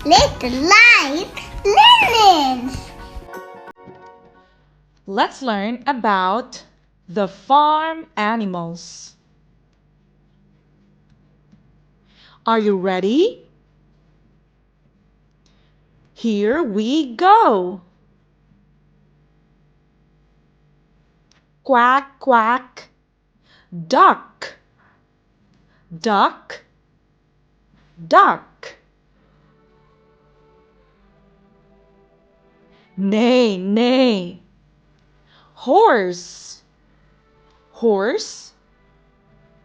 Little Light Learnings. Let's learn about the farm animals. Are you ready? Here we go. Quack, quack. Duck, duck, duck. Neigh, neigh. Horse, horse,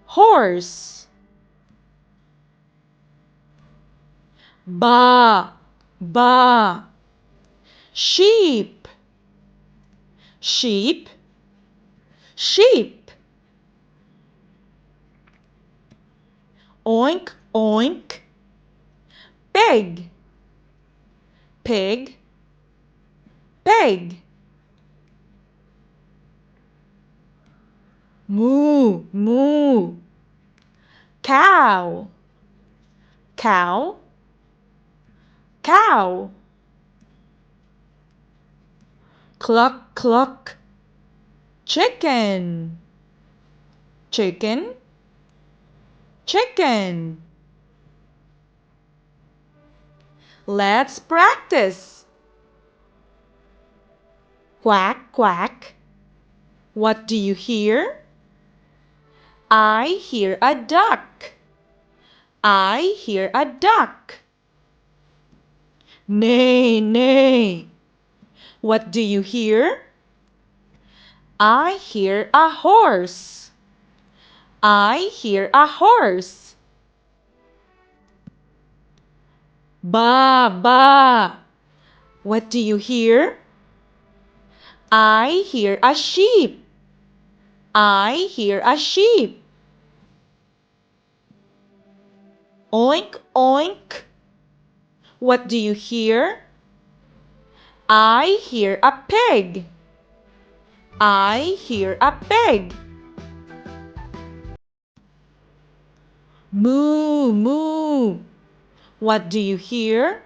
horse. Ba, ba. Sheep, sheep, sheep. Oink, oink. Pig, pig, pig. Moo, moo. Cow, cow, cow. Cluck, cluck. Chicken, chicken, chicken. Let's practice. Quack, quack. What do you hear? I hear a duck. I hear a duck. Neigh, neigh. What do you hear? I hear a horse. I hear a horse. Ba, ba. What do you hear? I hear a sheep. I hear a sheep. Oink, oink. What do you hear? I hear a pig. I hear a pig. Moo, moo. What do you hear?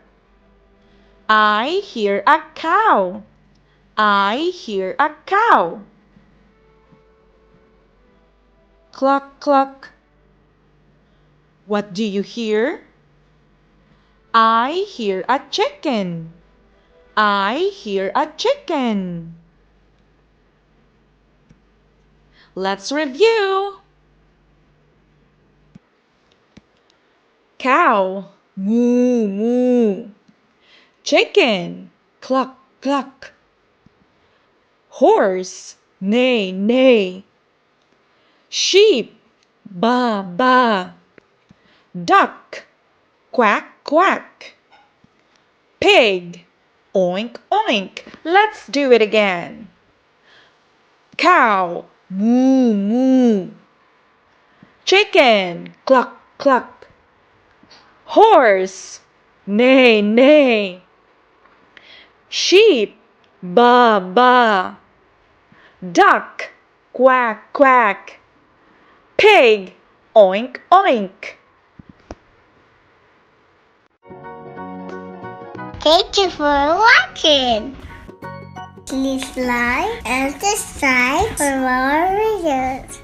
I hear a cow. I hear a cow. Cluck, cluck. What do you hear? I hear a chicken. I hear a chicken. Let's review. Cow, moo, moo. Chicken, cluck, cluck. Horse, neigh, neigh. Sheep, ba, ba. Duck, quack, quack. Pig, oink, oink. Let's do it again. Cow, moo, moo. Chicken, cluck, cluck. Horse, neigh, neigh. Sheep, ba, ba. Duck, quack, quack. Pig, oink, oink. Thank you for watching. Please like and subscribe for more videos.